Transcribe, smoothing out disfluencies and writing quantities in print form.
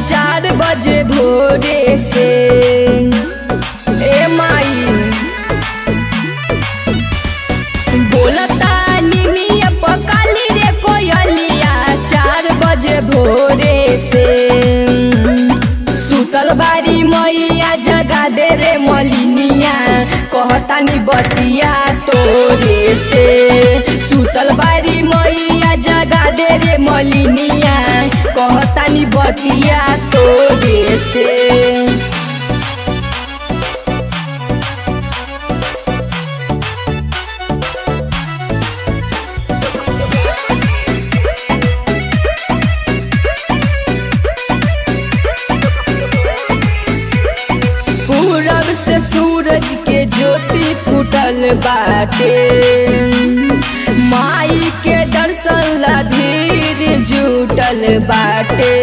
4 बजे भोरे से। ए माई बोलता निमिया पकाली रे कोयलिया 4 बजे भोरे से। सुतल बारी मैया जगा दे रे मलिनिया कहतानी बतिया तोरे से। सुतल बारी मैया जगा दे रे मलिनिया कहतानी बतिया तोरे से। पूरब से सूरज के ज्योति फूटल बाटे। माई के दर्शन ला भीड़ जुटल बाटे।